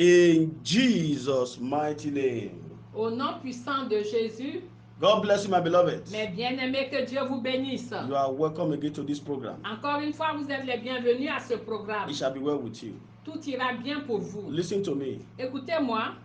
In Jesus' mighty name. Au nom puissant de Jésus, God bless you, my beloved. mes bien-aimés, que Dieu vous bénisse. You are welcome again to this program. Encore une fois, vous êtes les bienvenus à ce programme. It shall be well with you. Tout ira bien pour vous. Listen to me. Écoutez-moi,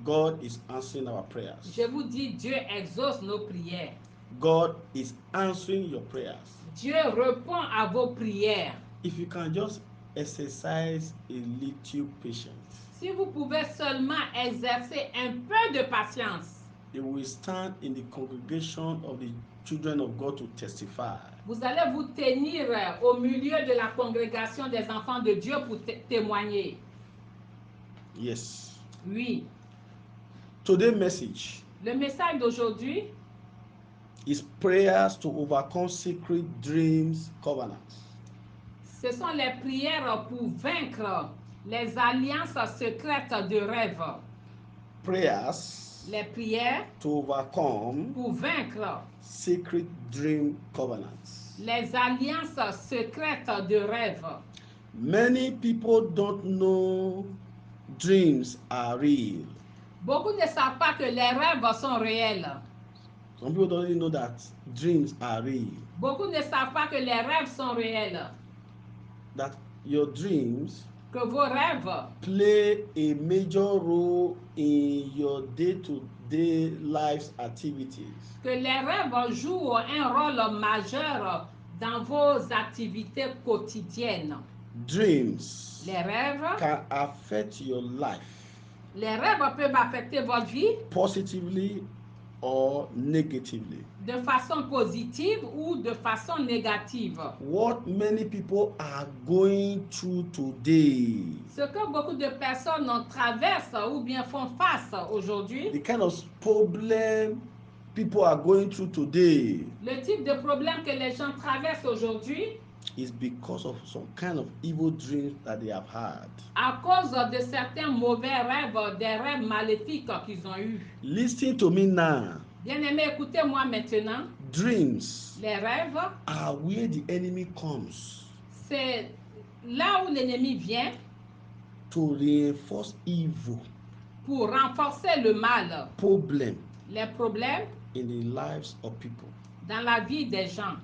God is answering our prayers. je vous dis, Dieu exauce nos prières. God is answering your prayers. Dieu répond à vos prières. If you can just exercise a little patience, Si vous pouvez seulement exercer un peu de patience, you will stand in the congregation of the children of God to testify. vous allez vous tenir au milieu de la congrégation des enfants de Dieu pour témoigner. Yes. Oui. Today's message Le message d'aujourd'hui, is prayers to overcome secret dreams covenants. ce sont les prières pour vaincre les alliances secrètes de rêve. Prayers Les prières to overcome pour vaincre secret dream covenants. les alliances secrètes de rêve. Many people don't know dreams are real. Beaucoup ne savent pas que les rêves sont réels. Some people don't even know that dreams are real. Beaucoup ne savent pas que les rêves sont réels. That your dreams Que vos rêves play a major role in your day-to-day life's activities. que les rêves jouent un rôle majeur dans vos activités quotidiennes. Dreams Les rêves, can affect your life les rêves peuvent affecter votre vie positively or negatively. de façon positive ou de façon négative. What many people are going through today, Ce que beaucoup de personnes traversent ou bien font face aujourd'hui, the kind of problem people are going through today, le type de problème que les gens traversent aujourd'hui, is because of some kind of evil dreams that they have had. à cause de certains mauvais rêves, des rêves maléfiques qu'ils ont eus. Listen to me now. Bien-aimés, écoutez-moi maintenant. Dreams Les rêves, are where the enemy comes c'est là où l'ennemi vient to reinforce evil pour renforcer le mal, problem les problèmes in the lives of people. dans la vie des gens.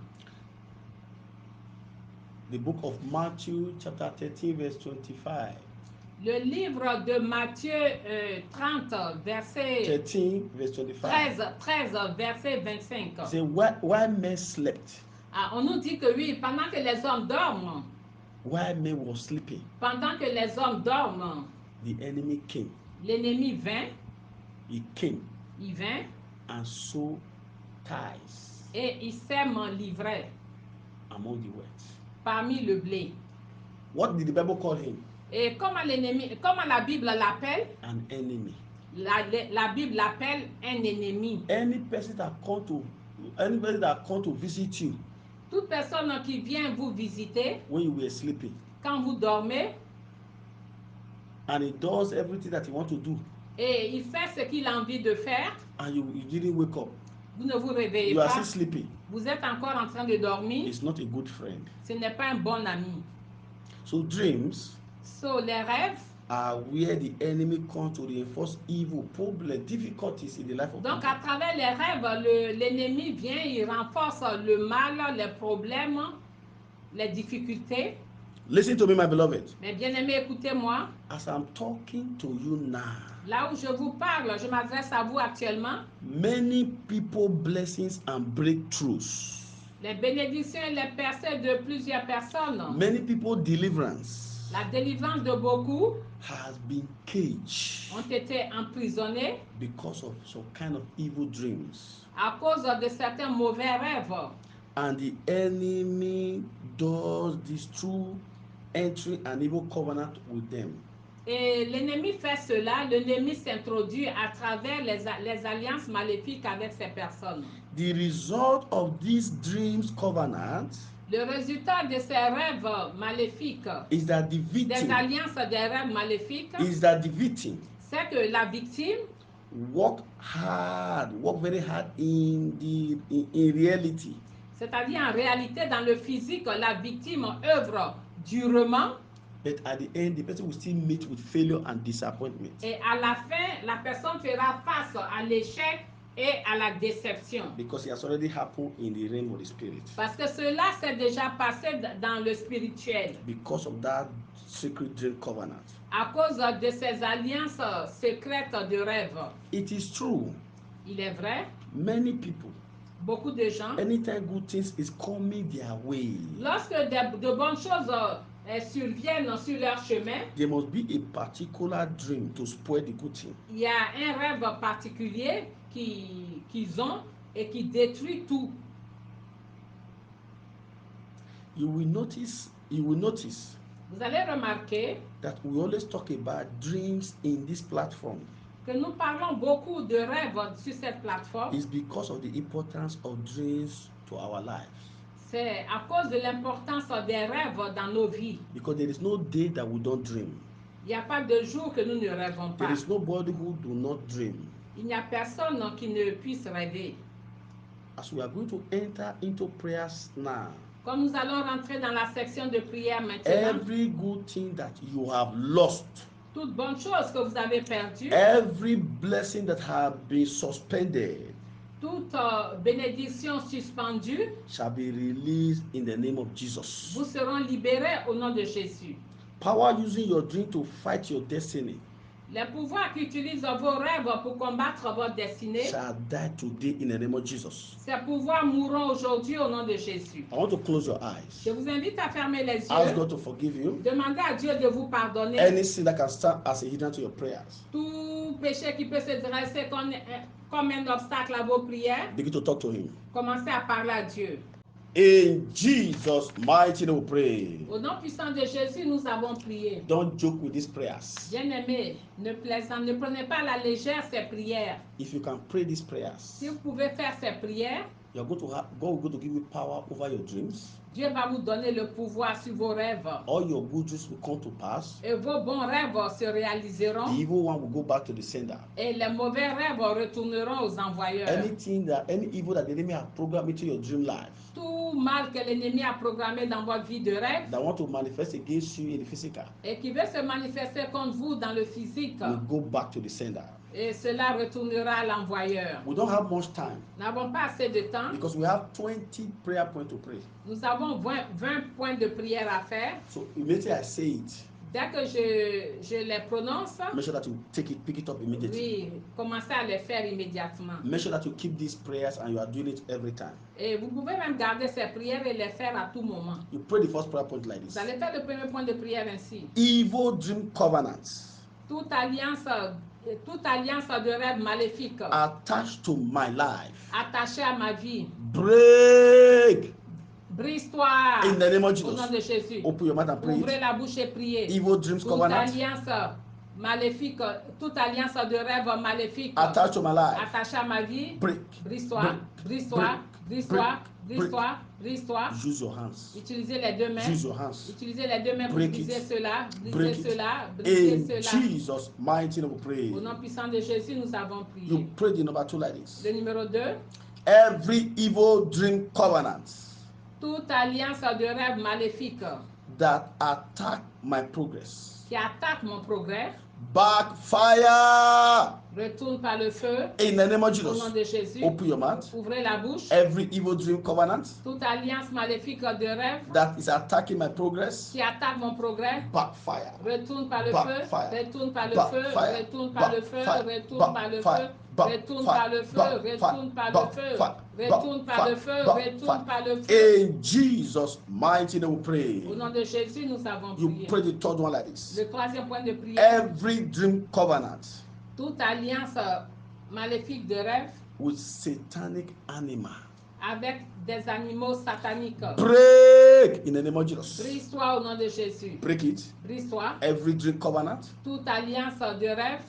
The book of Matthew chapter 13 verse 25. Le livre de Matthieu 30, verset 13 verse 25. 13, verset 25. Say why men slept, Ah, on nous dit que oui, pendant que les hommes dorment, why men were sleeping, pendant que les hommes dorment, the enemy came. l'ennemi vint, He came il vint and sowed ties et il sème l'ivraie among the wheat. parmi le blé. What did the Bible call him? Et comment la Bible l'appelle? An enemy. La Bible l'appelle un ennemi. Anybody that come to visit you Toute personne qui vient vous visiter when you were sleeping, quand vous dormez and he does everything that he want to do, et il fait ce qu'il a envie de faire, and you didn't wake up, vous ne vous réveillez you are pas, still sleeping, vous êtes encore en train de dormir, it's not a good friend. ce n'est pas un bon ami. So dreams So, les rêves, are where the enemy comes to reinforce evil, problem, difficulties in the life of donc people. à travers les rêves, l'ennemi vient, il renforce le mal, les problèmes, les difficultés. Listen to me, my beloved. Mais bien aimé, écoutez-moi, As I'm talking to you now, là où je vous parle, je m'adresse à vous actuellement. many people blessings and breakthroughs, Les bénédictions et les percées de plusieurs personnes, many people deliverance la délivrance de beaucoup has been caged ont été emprisonnés because of some kind of evil dreams, à cause de certains mauvais rêves. and the enemy does this through entering an evil covenant with them. Et l'ennemi fait cela, l'ennemi s'introduit à travers les alliances maléfiques avec ces personnes. The result of these dreams covenants Le résultat de ces rêves maléfiques, is that the des victim alliances des rêves maléfiques, c'est que la victime work very hard in reality, c'est-à-dire en réalité dans le physique, la victime œuvre durement But at the end, the person will still meet with failure and disappointment. Et à la fin, la personne fera face à l'échec et à la déception. Because it has already happened in the realm of the spirit. Parce que cela s'est déjà passé dans le spirituel. Because of that secret dream covenant. À cause de ces alliances secrètes de rêve. It is true. Il est vrai, Many people, beaucoup de gens, anytime good things is coming their way, lorsque de bonnes choses surviennent sur leur chemin, there must be a particular dream to spoil the good thing. il y a un rêve particulier qu'ils ont et qui détruit tout. You will notice Vous allez remarquer that we always talk about dreams in this platform. que nous parlons beaucoup de rêves sur cette plateforme. It's because of the importance of dreams to our lives. C'est à cause de l'importance des rêves dans nos vies. Because there is no day that we don't dream. Il n'y a pas de jour que nous ne rêvons There pas. is nobody who do not dream. Il n'y a personne qui ne puisse rêver. As we are going to enter into prayers now, Comme nous allons rentrer dans la section de prière maintenant, every good thing that you have lost, toute bonne chose que vous avez perdue, every blessing that have been suspended, toute bénédiction suspendue, shall be released in the name of Jesus. vous seront libérés au nom de Jésus. Power using your dream to fight your destiny Les pouvoirs qui utilisent vos rêves pour combattre votre destinée, shall die today in the name of Jesus. ces pouvoirs mourront aujourd'hui au nom de Jésus. I want to close your eyes. Je vous invite à fermer les Ask yeux. God to forgive you. Demandez à Dieu de vous pardonner. Any sin that can stand as a hindrance to your prayers, Tout péché qui peut se dresser comme un obstacle à vos prières, begin to talk to Him. commencez à parler à Dieu. In Jesus' mighty name we pray. Au nom puissant de Jésus, nous avons prié. Don't joke with these prayers. Bien-aimés, ne prenez pas à la légère ces prières. If you can pray these prayers, Si vous pouvez faire ces prières, God will go to give you power over your dreams. Dieu va vous donner le pouvoir sur vos rêves. All your good dreams will come to pass. Et vos bons rêves se réaliseront. The evil one will go back to the sender. Et les mauvais rêves retourneront aux envoyeurs. Any evil that the enemy has programmed into your dream life, Tout mal que l'ennemi a programmé dans votre vie de rêve that want to manifest against you in the physical, et qui veut se manifester contre vous dans le physique, will go back to the sender. et cela retournera à l'envoyeur. We don't have much time Nous n'avons pas assez de temps. because we have 20 prayer points to pray. Nous avons 20 points de prière à faire. So immediately I say it, Dès que je les prononce, make sure that you pick it up immediately. oui, commencez à les faire immédiatement. Make sure that you keep these prayers and you are doing it every time. Et vous pouvez même garder ces prières et les faire à tout moment. You pray the first prayer point like Vous this. allez faire le premier point de prière ainsi. Evil dream covenants Toute alliance de rêve maléfique attached to my life, attachée à ma vie, break brise-toi in the name of au nom Jesus. de Jésus. Open your mouth and pray Ouvrez it. la bouche et priez. Evil dreams Toute covenant alliance maléfique, toute alliance de rêve maléfique attached to my life, attachée à ma vie, break. brise-toi, break, brise-toi, break, brise-toi, break, brise-toi, brise-toi. Use your hands. Utilisez les deux mains. Use your hands. Utilisez les deux mains pour Break briser it. cela, Break briser it. cela, briser In cela. Jesus' mighty name we pray. Au nom puissant de Jésus, nous avons prié. You pray the number 2 like this. Le numéro 2, Every evil dream covenant toute alliance de rêve maléfique that attack my progress, qui attaque mon progrès, backfire retourne par le feu. in the name of Au nom Jesus. de Jésus, Open your mouth. ouvrez la bouche. Every evil dream covenant Toute alliance maléfique de rêve that is attacking my progress, qui attaque mon progrès, backfire. retourne par le Backfire. feu, retourne par le Backfire. feu, retourne par le feu, Backfire. retourne par le feu, Backfire. retourne par le feu, Backfire. retourne par le feu, Backfire. retourne par le feu, Backfire. retourne par le feu. In Jesus' mighty name we pray. Au nom de Jésus, nous avons You prié. pray the third one like this. Le troisième point de prière, Every dream covenant toute alliance maléfique de rêve with satanic animal, avec des animaux sataniques. break in the name of Jesus. Brise-toi au nom de Jésus. Break it. Brise-toi. Every dream covenant, Toute alliance de rêve,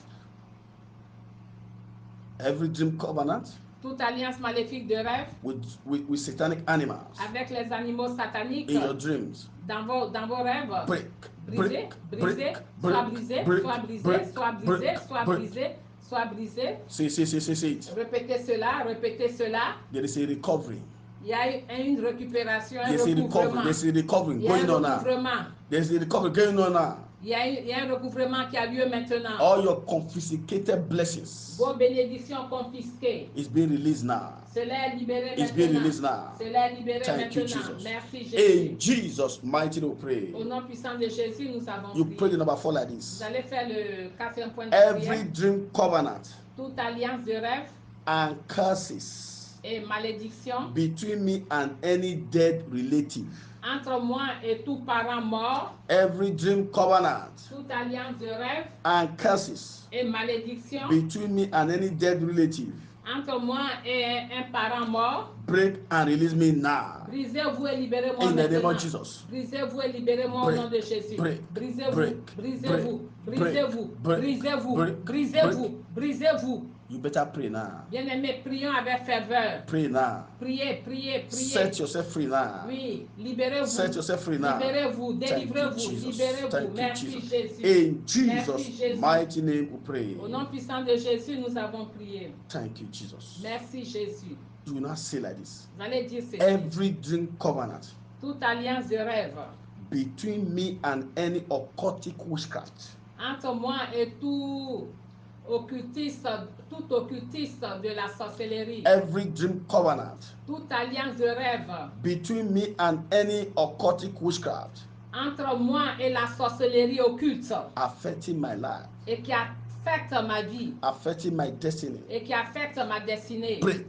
every dream covenant toute alliance maléfique de rêve with satanic animals avec les animaux sataniques in your dreams, dans vos rêves. break, Brisé, break, brisé, break, soit break, brisé, break, soit brisé, break, soit brisé, break, soit break. brisé, soit brisé. Say it. Répétez cela, répétez cela. There is a recovery. Il y a une récupération, un There's a recovery. recouvrement. There's a recovery Il y a un going on now. recouvrement. There's a recovery going on now. Il y a un recouvrement qui a lieu maintenant. All your confiscated blessings Vos bénédictions confisquées. is being released now. Cela est libéré It's being maintenant. released now. Cela est libéré Thank you, maintenant. Jesus. Merci Jésus. In Jesus' mighty name, we pray. Au nom puissant de Jésus, nous avons You pray the prié. number 4 like Vous this. allez faire le 4e point de Every prière. dream covenant Toute alliance de rêve and curses et malédiction between me and any dead relative. entre moi et tout parent mort. Every dream covenant Toute alliance de rêve and curses et malédiction between me and any dead relative. entre moi et un parent mort. Break and release me now. Brisez-vous et libérez-moi In the name maintenant. of Jesus. Brisez-vous et libérez-moi au Break, nom de Jésus. break, Brisez-vous, break, brisez-vous, break, brisez-vous, break, brisez-vous, break, brisez-vous, brisez-vous. You better pray now. Bien-aimés, prions avec ferveur. Pray now. Priez, priez, Set priez. yourself free now. Oui, libérez-vous. Set yourself free now. Libérez-vous, Thank you, délivrez-vous, Jesus. libérez-vous. Thank you, Merci Jesus. Jésus. In Merci Jesus' Jésus. mighty name we pray. Au nom puissant de Jésus, nous avons prié. Thank you, Jesus. Merci Jésus. Do not say like this. Vous allez dire ceci. Every dream covenant Toute alliance de rêve between me and any occultic witchcraft entre moi et tout occultiste de la sorcellerie. every dream covenant Toute alliance de rêve between me and any occultic witchcraft entre moi et la sorcellerie occulte affecting my life, et qui affecte ma vie affecting my destiny, et qui affecte ma destinée. break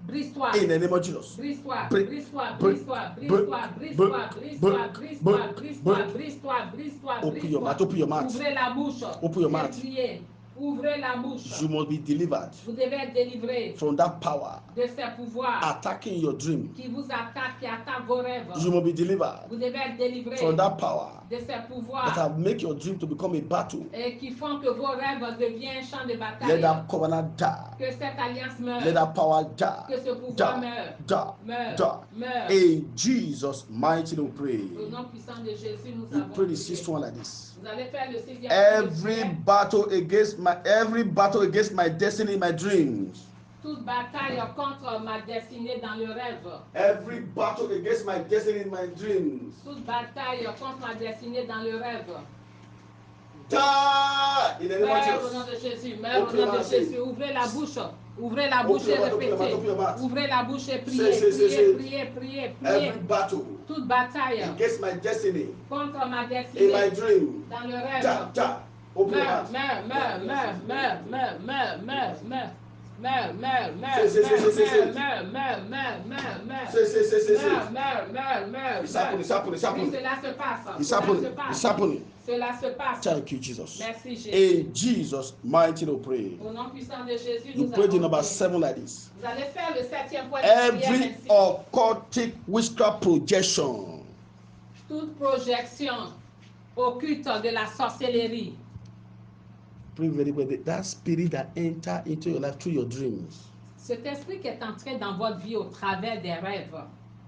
Brise-toi. in the name of Jesus. Brise-toi, Break, brise-toi, break, brise-toi, break, brise-toi, break, brise-toi, break, brise-toi, break, brise-toi, break, brise-toi, break. brise-toi, brise-toi, Open your brise-toi. mouth, open your mouth. Ouvrez la bouche. Open your Et mouth. priez. Ouvrez la bouche. You must be delivered Vous devez être délivré from that power de ces pouvoirs attacking your dream. qui vous attaquent, qui attaquent vos rêves. You must be delivered Vous devez être délivré from that power de ces that pouvoirs have make your dream to become a battle. et qui font que vos rêves deviennent un champ de Let bataille. that covenant die. Que cette alliance Let meure. that power die. Que ce pouvoir Die. meure. Die. Meure. Die. Meure. In Jesus' mighty name we pray. Au nom puissant de Jésus, nous You avons pray the prié. sixth one like this. Vous allez faire le 6e. Every battle against my destiny in my dreams. Toute bataille contre ma destinée dans le rêve. Every battle against my destiny in my dreams. Toute bataille contre ma destinée dans le rêve. Die in the name of Meurs au nom Jesus. de Jésus. Meurs au nom de Jésus. Ouvrez la bouche. Ouvrez la bouche et répétez. Ouvrez la bouche et priez. Priez, priez, priez, priez. Every battle Toute bataille against my destiny contre ma in my destinée dream. dans le Die. rêve. Die. Open your Meurs, mouth. meurs, meurs, meurs, meurs, meurs, meurs, meurs, meurs. Meurs, meurs, meurs, Say, meurs, meurs, meurs, meurs, meurs. Say. Meurs. It's happening. It's happening. It's Oui, happening. cela se passe. It's Cela happening. se passe. It's happening. Cela se passe. Thank you, Jesus. Merci Jésus. In Jesus' mighty name, we pray. Au nom puissant de Jésus, You nous pray the avons number prié. 7 like this. Vous allez faire le 7e point de prière Every ainsi. occultic witchcraft projection Toute projection occulte de la sorcellerie. pray very well. That spirit that enter into your life through your dreams. Cet esprit qui est entré dans votre vie au travers des rêves.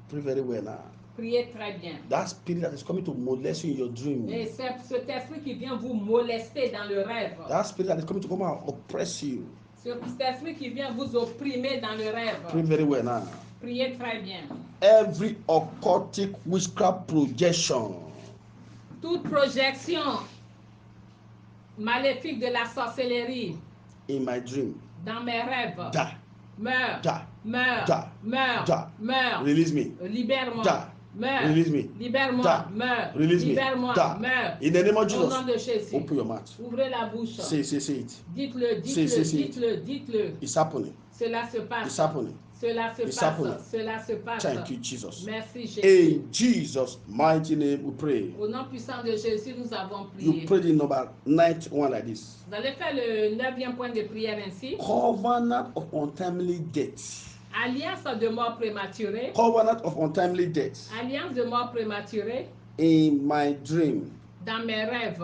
Pray very well now. Priez très bien. That spirit that is coming to molest you in your dream. Et c'est cet esprit qui vient vous molester dans le rêve. That spirit that is coming to come and oppress you. Cet esprit qui vient vous opprimer dans le Pray rêve. very well now. Priez très bien. Every occultic witchcraft projection Toute projection maléfique de la sorcellerie in my dream. dans mes rêves. Die. Meurs. Die. Meurs. Die. Meurs. Die. Meurs. Release me. Libère-moi. Die. Meurs. Release me. Libère-moi. Die. Meurs. Release me. Libère-moi. Die. Meurs. In the name of Au Jesus. nom de Jésus. Open your mouth. Ouvrez la bouche. Say it. Dites-le, Say, dites-le, say. dites-le, dites-le. It's happening. Cela se It's passe. happening. Cela se It's passe. happening. Cela se passe. Thank you, Jesus. Merci Jésus. In Jesus' mighty name we pray. Au nom puissant de Jésus, nous avons You prié. pray the number 9 one like this. Vous allez faire le 9e point de prière ainsi. Covenant of untimely death. Alliance de mort prématurée. Covenant of untimely death Alliance de mort prématurée in my dream. dans mes rêves.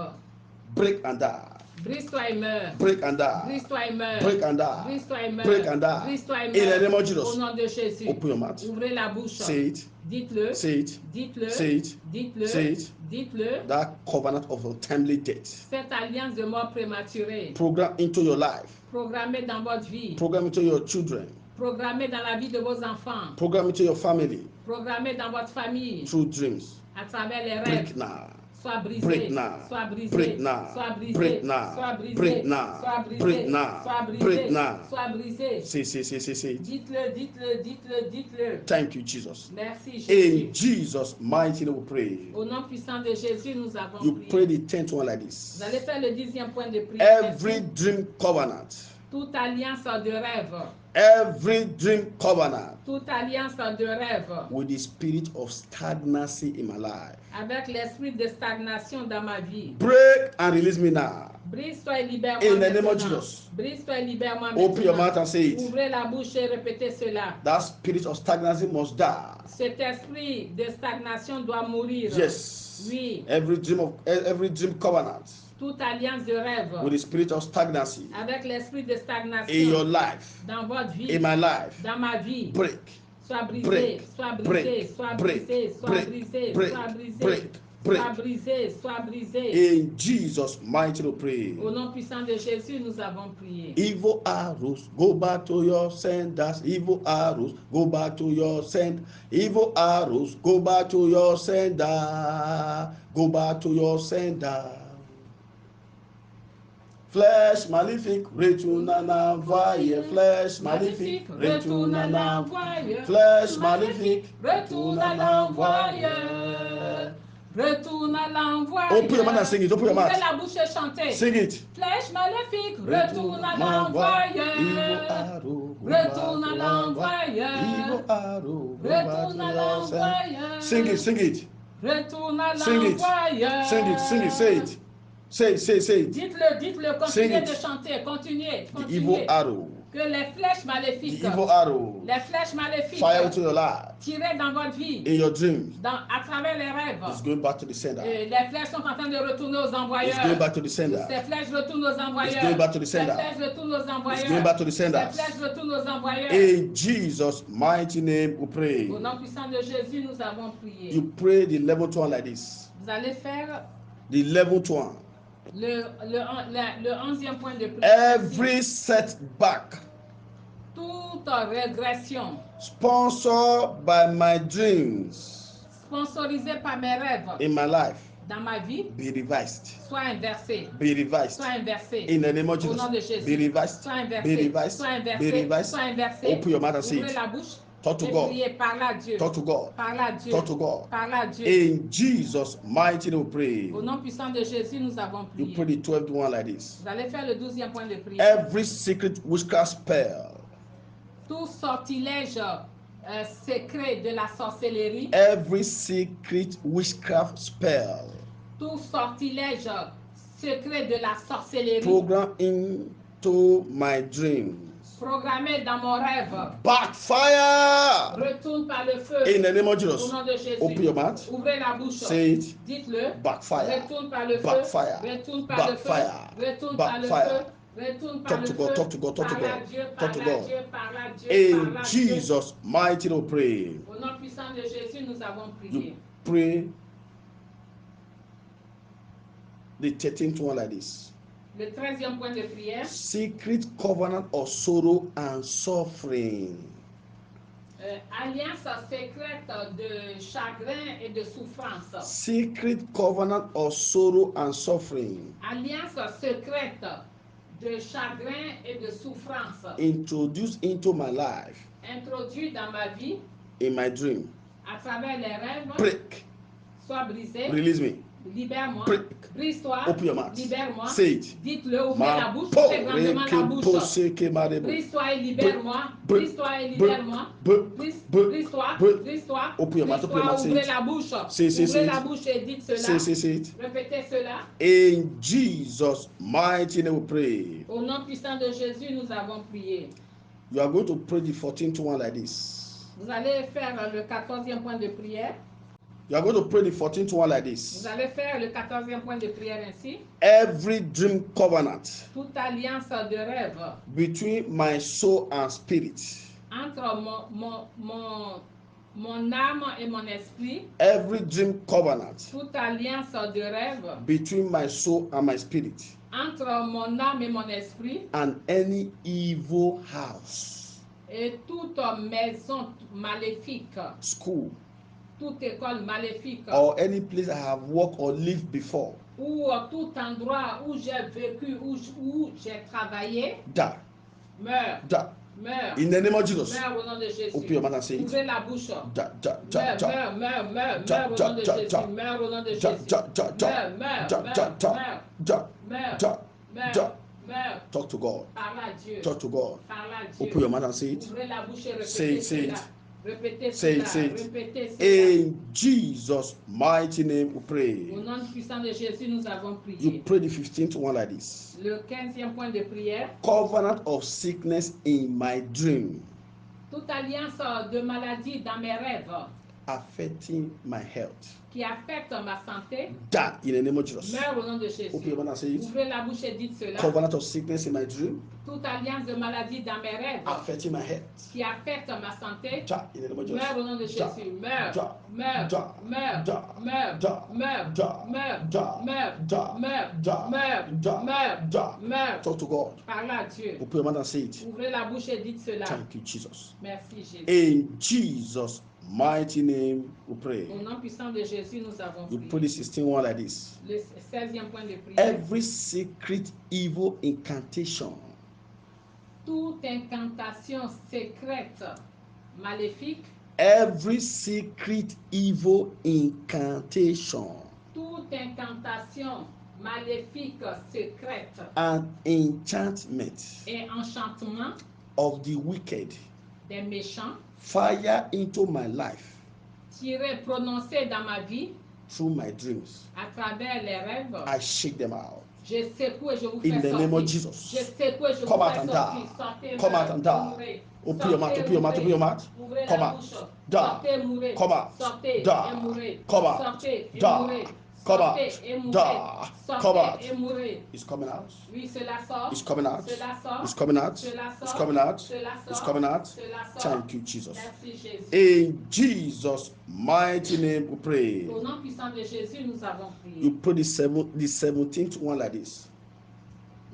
Break and die. Brise-toi et meurs. Break and die. Brise-toi et meurs. Break and die. Brise-toi et meurs. Break and die. Brise-toi et In the meurs. name of Jesus. Au nom de Jésus. Open your mouth. Ouvrez la bouche. Say it. Dites-le. Say it. Dites-le. Say it. Dites-le. Say it. Dites-le. That covenant of untimely death. Cette alliance de mort prématurée, Program into your life. programmée dans votre vie, Program into your children. programmée dans la vie de vos enfants, Program into your family programmée dans votre famille, through dreams. à travers les break rêves, now. soit brisé, Break now. soit brisé, Break now. soit brisé, Break now. soit brisé, Break now. soit brisé, Break now. soit brisé, Break now. soit brisé. Say. Dites-le, dites-le, dites-le, dites-le. Thank you, Jesus. Merci In Jésus. Jesus' mighty name we pray. Au nom puissant de Jésus, nous avons You pray prié. the 10th one like this. Vous allez faire le 10e point de prière. Every Merci. dream covenant. Toute alliance de rêve, Every dream covenant toute alliance de rêve with the spirit of stagnancy in my life. avec l'esprit de stagnation dans ma vie. Break and release me now. Brise-toi et libère-moi In the name of maintenant. Jesus. Brise-toi et libère-moi Open your maintenant. mouth and say it. Ouvrez la bouche et répétez cela. That spirit of stagnancy must die. Cet esprit de stagnation doit mourir. Yes. Oui. Every dream covenant Toute alliance de rêve with the spirit of stagnancy avec l'esprit de in your stagnation life, dans votre vie, in my life, dans ma vie, break, soit brisé, break, soit brisé, break, soit break, brisé, soit break, brisé, break, soit brisé, break, soit break. brisé, soit brisé. In Jesus' mighty name we pray. Au nom puissant de Jésus, nous avons prié. Evil arrows, go back to your senders. Evil arrows, go back to your send. Evil arrows, go back to your sender. Go back to your sender. Flèche maléfique, retourne en envoyer. Flèche maléfique, retourne en envoyer. Flèche maléfique, retourne en envoyer. Retourne à l'envoyeur. Open your mouth and sing it. Open your mouth. Ouvrez la bouche et chantez. Sing it. Flèche maléfique, retourne à l'envoyeur. Retourne à l'envoyeur. Evil arrow, go Retourne back à to your send. l'envoyeur. Sing it, sing it. Retourne à Sing it. l'envoyeur. Sing it, sing it, say it. Say it. Dites-le, dites-le, Sing continuez it. de chanter, continuez, The evil continuez. arrow, Que les flèches the maléfiques, evil arrow, les flèches maléfiques fire into your life, tirées dans votre vie, in your dreams, à travers les rêves, it's going back to the sender. les flèches sont en train de retourner aux envoyeurs. It's going back to the sender. Ces flèches retournent aux envoyeurs. It's going back to the Ces sender. flèches retournent aux envoyeurs. It's going back to the Ces sender. flèches retournent aux envoyeurs. In Jesus' mighty name we pray. Au nom puissant de Jésus, nous avons prié. You pray the 11th one like this. Vous allez faire The 11th one. le 11e point de prière. Every setback Toute régression sponsored by my dreams sponsorisée par mes rêves in my life dans ma vie be revised. soit inversée. Be revised. Soit inversée. In the name of Au nom de Jesus. Jésus. Be revised. Soit Be inversée. revised. Soit Be inversée. revised. Soit inversée. Open your mouth and say Ouvrez it. la bouche. Talk to Et God. priez, parle à Dieu. Talk to God. Parle à Dieu. Talk to God. Parle à Dieu. In Jesus' mighty name we pray. Au nom puissant de Jésus, nous avons You prié. pray the 12th one like this. Vous allez faire le 12e point de prière. Every secret witchcraft spell, Tout sortilège secret de la sorcellerie, every secret witchcraft spell tout sortilège secret de la sorcellerie program into my dreams programmé dans mon rêve backfire retourne par le feu. in the name of Au Jesus. nom de Jésus. Open your mouth. Ouvrez la bouche. Say it. Dites-le. Backfire. Retourne par le feu. Backfire. Retourne par Backfire. le feu. Retourne par le Backfire. feu. Retourne par Talk le to feu. God, talk to God, talk to Parle à God, Dieu, talk parle to à God. Dieu, parle à Dieu, In parle à Dieu. Jesus' mighty name we pray. Au nom puissant de Jésus, nous avons prié. You pray the 13th one like this. Le 13e point de prière. Secret covenant of sorrow and suffering. Alliance secrète de chagrin et de souffrance. Secret covenant of sorrow and suffering Alliance secrète de chagrin et de souffrance. introduced into my life Introduit dans ma vie in my dream. à travers les rêves. Break. Sois brisé. Release me. Libère-moi. Break. Brise-toi. Open your mouth. Libère-moi. Say it. Dites-le, ouvrez la bouche. Ma Ouvrez grandement la bouche. Brise-toi et libère-moi. Brise-toi et libère-moi. Brise-toi. Brise-toi. Open your mouth. Open your mouth. Say Ouvrez it. la bouche. Say Ouvrez la it. bouche et dites cela. Say it. Répétez cela. In Jesus' mighty name we pray. Au nom puissant de Jésus, nous avons prié. You are going to pray the 14th one like this. Vous allez faire le 14e point de prière. You are going to pray the 14th one like this. Vous allez faire le 14e point de prière ainsi. Every dream covenant Toute alliance de rêve between my soul and spirit, entre mon âme et mon esprit. every dream covenant Toute alliance de rêve between my soul and my spirit, entre mon âme et mon esprit and any evil house, et toute maison maléfique, school, toute école maléfique, or any place I have worked or lived before, ou tout endroit où j'ai vécu, où j'ai travaillé, die, meurs, die. meurs, In the name of Jesus. meurs au nom de Jésus. Open your mouth and say it. Ouvrez la bouche. Die, die, die, Meurs, die. meurs, meurs, meurs, Ja, meurs au ja, nom de ja, Jésus. ja. Meurs au nom de Ja, Jésus. ja, ja, ja. Meurs, meurs, Ja, ja, meurs, ja. meurs, Ja, meurs, ja, meurs, ja. meurs. Talk to God. Parle à Dieu. Talk to God. Parle à Dieu. Open your mouth and say it. Ouvrez la bouche et Say répétez it, say cela. it. Répétez Say cela. it, say it. Répétez cela. In Jesus' mighty name we pray. Au nom puissant de Jésus, nous avons prié. You pray the 15th one like this. Le 15e point de prière. Covenant of sickness in my dream Toute alliance de maladie dans mes rêves affecting my health. qui affecte ma santé, That in the name of Jesus. meurt au nom de Jésus. Open your mouth and say it. Ouvrez la bouche et dites cela. Covenant of sickness in my dream Toute alliance de maladie dans mes rêves affecting my health. qui affecte ma santé, That in the name of Jesus. meurt au nom de Ja, Jésus. Meurt, ja, meurt, ja, meurt, ja, meurt, ja, meurt, ja, meurt, ja, meurt, ja, meurt, ja, meurt, ja, meurt, ja. meurt. Talk to God. Parlez à Dieu. Open your mouth and say it. Ouvrez la bouche et dites cela. Thank you, Jesus. Merci Jésus. In Jesus' mighty name we pray. Au nom puissant de Jésus, nous avons You pray prié. the 16th one like this. Le 16e point de prière. Every secret evil incantation Toute incantation secrète, maléfique, every secret evil incantation toute incantation maléfique, secrète and enchantment et enchantement of the wicked des méchants, fire into my life tirés, prononcés dans ma vie through my dreams. à travers les rêves, I shake them out. je secoue et je vous In fais the name of sortir. Jesus. Je secoue et je Come vous out fais and sortir. die. Sortez, Come out and die. mourrez. Open your mouth, Sortez, open your mouth, mourrez. open your mouth. Ouvrez Come la out. bouche. Die. Sortez, mourrez. Come out. Sortez Die. et mourrez. Come out. Sortez et Die. mourrez. Come Sortez out. et mourrez. Die. Come Sortez out. et mourrez. It's coming out. Oui, cela sort. It's coming out. Cela sort. It's coming out. Cela It's sort. coming out. Cela sort. It's coming out. Cela sort. Thank you, Jesus. Merci Jésus. In Jesus' mighty name we pray. Au nom puissant de Jésus, nous avons You prié. pray the 17th one like this.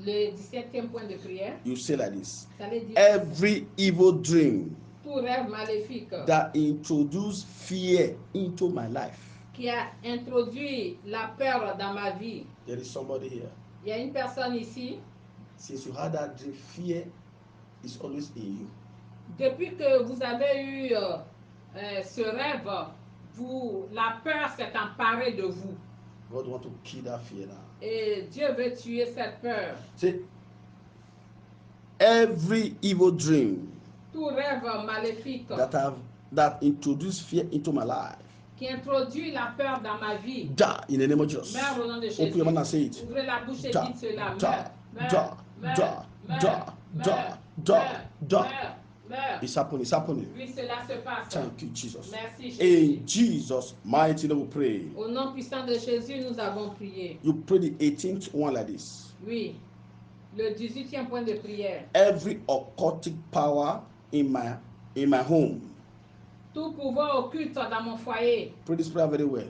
Le 17e point de prière, You say like this. ça veut dire Every evil dream tout rêve maléfique that introduce fear into my life. qui a introduit la peur dans ma vie. There is somebody here. Il y a une personne ici, Since you had that dream, fear is always in you. depuis que vous avez eu ce rêve, la peur s'est emparée de vous. God want to kill that fear now. Et Dieu veut tuer cette peur. Say, every evil dream Tout rêve maléfique that introduce fear into my life, qui introduit la peur dans ma vie, die in the name of Jesus. meurt au nom de Open Jésus. your mouth and say it. Ouvrez la bouche et Die, dites cela. die, Meurt, die, meurt, die, meurt, die, meurt, die, meurt, die, die. meurt, meurt. It's happening. It's happening. Oui, cela se passe. Thank you, Jesus. Merci Jésus. In Jesus' mighty name we pray. Au nom puissant de Jésus, nous avons prié. You pray the 18th one like this. Oui. Le 18e point de prière. Every occultic power in my home. Tout pouvoir occulte dans mon foyer. Pray this prayer very well.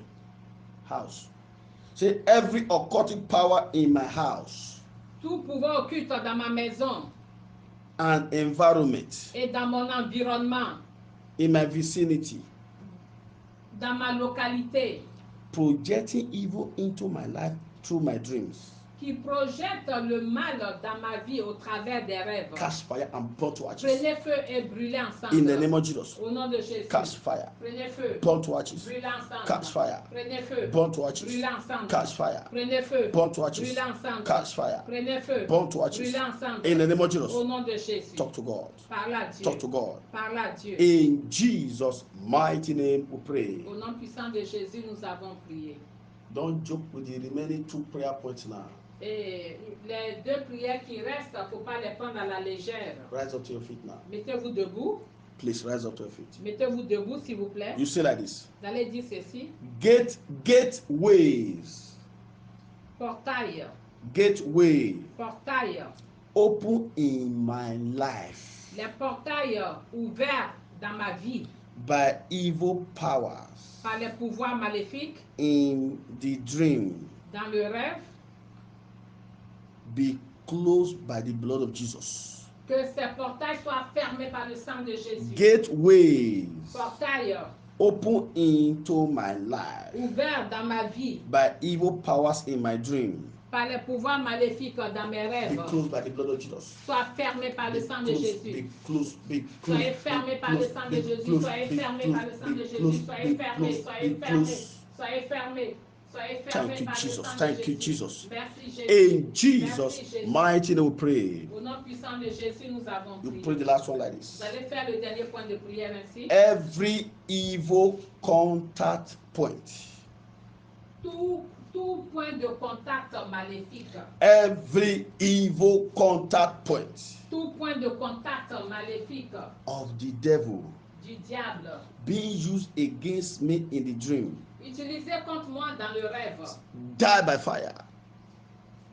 House. Say every occultic power in my house Tout pouvoir occulte dans ma maison and environment, et dans mon environnement, in my vicinity, dans ma localité, projecting evil into my life through my dreams. qui projette le mal dans ma vie au travers des rêves. Catch fire and burn to ashes. Prenez feu et brûlez ensemble. In the name of Jesus. Au nom de Jésus. Catch fire. Prenez feu. Burn to ashes. Brûlez ensemble. Catch fire. Prenez feu. Burn to ashes. Brûlez ensemble. Catch fire. Prenez feu. Burn to ashes. Brûlez ensemble. Catch fire. Prenez feu. Burn to ashes. Brûlez ensemble. In the name of Au Jesus. nom de Jésus. Talk to God. Parle à Dieu. Talk to God. Parle à Dieu. In Jesus' mighty name we pray. Au nom puissant de Jésus, nous avons prié. Don't joke with the remaining 2 prayer points now. Et les 2 prières qui restent, il ne faut pas les prendre à la légère. Rise up to your feet now. Mettez-vous debout. Please rise up to your feet. Mettez-vous debout, s'il vous plaît. You say like this. Vous allez dire ceci. Gateways. Portail. Gateway. Portail. Open in my life Les portails ouverts dans ma vie by evil powers par les pouvoirs maléfiques in the dream dans le rêve, be closed by the blood of Jesus. que ces portails soient fermés par le sang de Jésus. Gateways Portail open into my life ouvert dans ma vie by evil powers in my dream. par les pouvoirs maléfiques dans mes Be rêves, closed by the blood of Jesus. sois fermé par le sang de Jésus. Be closed, be closed. Soyez fermés par le sang de Jésus. Soyez fermés par le sang de Jésus. Soyez fermés, soyez fermés, soyez fermés. Soyez fermés Thank you, par le Jesus. sang de Thank you, Jésus. Jesus. Merci Jésus. In Jesus' Merci, Jésus. mighty name we pray. Au nom puissant de Jésus, nous avons You prié. pray the last one like this. Vous allez faire le dernier point de prière ainsi. Every evil contact point. Tout point de contact maléfique. Every evil contact point Tout point de contact maléfique of the devil du diable being used against me in the dream, utilisé contre moi dans le rêve, die by fire.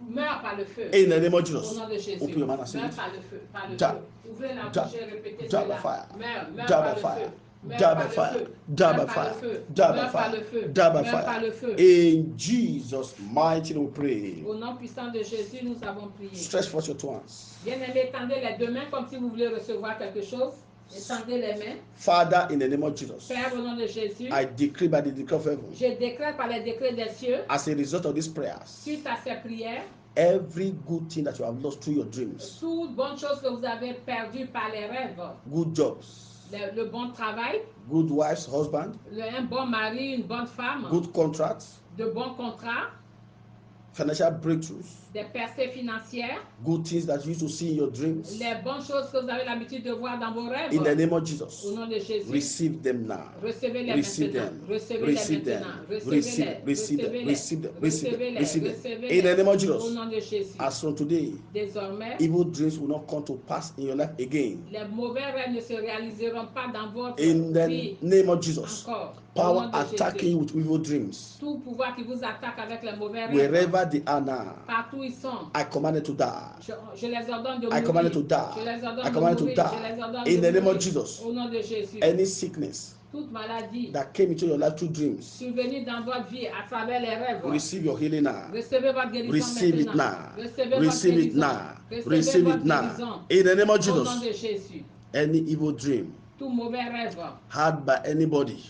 meurt par le feu. In the name of Au Jesus. nom de Jésus. Open your mouth and say Meurt it. par le feu. Par le Die. feu. Ouvrez la Die. bouche et répétez Die by cela. fire. Meurt Die par by le fire. feu. Die Meurt by par le fire. feu. Die by Meurt par le fire. feu. Die by Meurt par le fire. feu. Die by Meurt par le fire. feu. In Jesus' mighty name we pray. Au nom puissant de Jésus, nous avons prié. Stretch forth your two hands. Bien-aimés, étendez les deux mains comme si vous voulez recevoir quelque chose. Étendez les mains. Father, in the name of Jesus, Père, au nom de Jésus, I decree by the decree of heaven, je déclare par les décrets des cieux, as a result of these prayers, suite à ces prières, every good thing that you have lost through your dreams, toute bonne chose que vous avez perdue par les rêves, good jobs, le bon travail, good wives, husband, un bon mari, une bonne femme, good contracts, de bons contrats, financial breakthroughs, des percées financières, good things that you used to see in your dreams, les bonnes choses que vous avez l'habitude de voir dans vos rêves. in the name of Au Jesus, nom de Jésus, receive them now. recevez-les Receive maintenant. them. Recevez-les Receive them. maintenant. Receive, Recevez-les. receive them. Recevez-les. Receive them. Receive them. Recevez-les. Receive them. Recevez-les. In the name of Au Jesus. nom de Jésus. As from today, Désormais, evil dreams will not come to pass in your life again. les mauvais rêves ne se réaliseront pas dans votre In the vie name of Jesus. encore. Au Power nom de attacking Jésus. you with evil dreams. Tout pouvoir qui vous attaque avec les mauvais rêves, Wherever they are now, partout ils sont, I command it to die. je les ordonne de I mourir. command it to Je die. les ordonne I de command it to mourir. Je les die. ordonne In de the name mourir. of Jesus. Au nom de Jésus. Any sickness Toute maladie that came into your life through dreams, survenue dans votre vie à travers les rêves, receive your healing now. recevez votre guérison Receive it maintenant. now. Recevez Receive votre it guérison. now. Recevez Receive votre it now. guérison. In the name of Au nom de Jesus. Jésus. Any evil dream Tout mauvais rêve had by anybody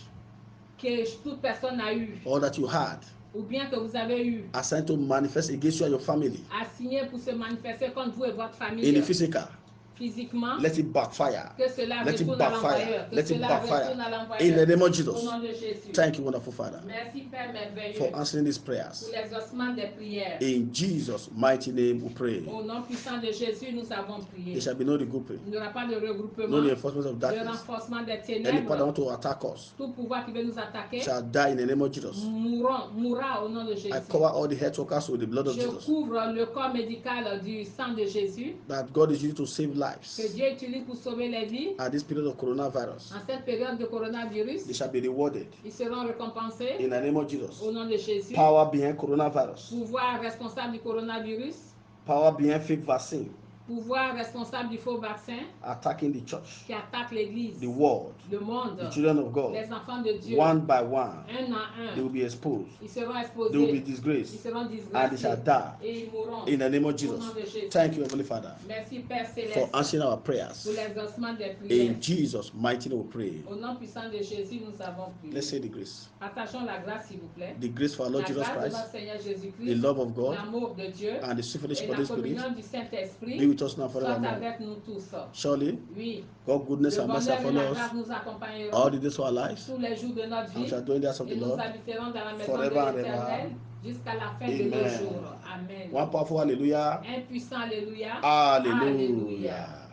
que toute personne a eu, or that you had ou bien que vous avez eu, assigned to manifest against you and your family assigné pour se manifester contre vous et votre in the famille physical, physiquement, let it backfire. que cela Let it retourne à l'envoyeur. backfire. Que Let it cela backfire. retourne à In l'envoyeur. the name of Au Jesus. nom de Jésus. Thank you, wonderful Father, Merci Père merveilleux for answering these pour prayers. les ossements des prières. In Jesus' mighty name we pray. Au nom puissant de Jésus, nous avons prié. There shall be no regrouping, Il n'y aura pas de regroupement, no reinforcement of de darkness. renforcement des Any power that ténèbres. want to attack us Tout pouvoir qui veut nous attaquer shall die in the name of Jesus. mourra au nom de Jésus. I cover all the health workers with the blood of Je Jesus. couvre le corps médical du sang de Jésus That God is used to save que lives Dieu utilise pour sauver les vies. at this period of coronavirus. En cette période de coronavirus, They shall be rewarded ils seront récompensés in the name of Jesus. au nom de Jésus. Power behind coronavirus. Pouvoir responsable du coronavirus, Power behind fake vaccine pouvoir responsable du faux vaccin attacking the church, qui attaque l'Église, the world, le monde, the children of God. les enfants de Dieu, One by one, un à they will un. be exposed. Ils seront They will be exposés, ils disgraced seront and they disgracés shall die et ils mourront. in the name of Au Jesus. nom de Jésus. Thank you, Heavenly Father, Merci Père for Céleste answering our prayers. pour les ossements des prières. In Jesus' mighty name we pray. Au nom puissant de Jésus, nous avons prié. Let's say the grace. Partagons la grâce, s'il vous plaît. The grace for our La Lord Jesus grâce de Christ, notre Seigneur the Jésus-Christ, love of God, l'amour de Dieu and the sweet fellowship et of la the Spirit communion du be Saint-Esprit with us now soit forevermore. avec nous tous. Surely, Oui, God's goodness le and mercy bonheur shall et la follow grâce us nous accompagneront all the days of our lives, tous les jours de notre and we vie shall dwell in the house of the et nous Lord habiterons dans la maison forever de and l'Éternel ever. jusqu'à la fin de nos Amen. jours. Amen. One powerful hallelujah. Un puissant Alléluia. Hallelujah.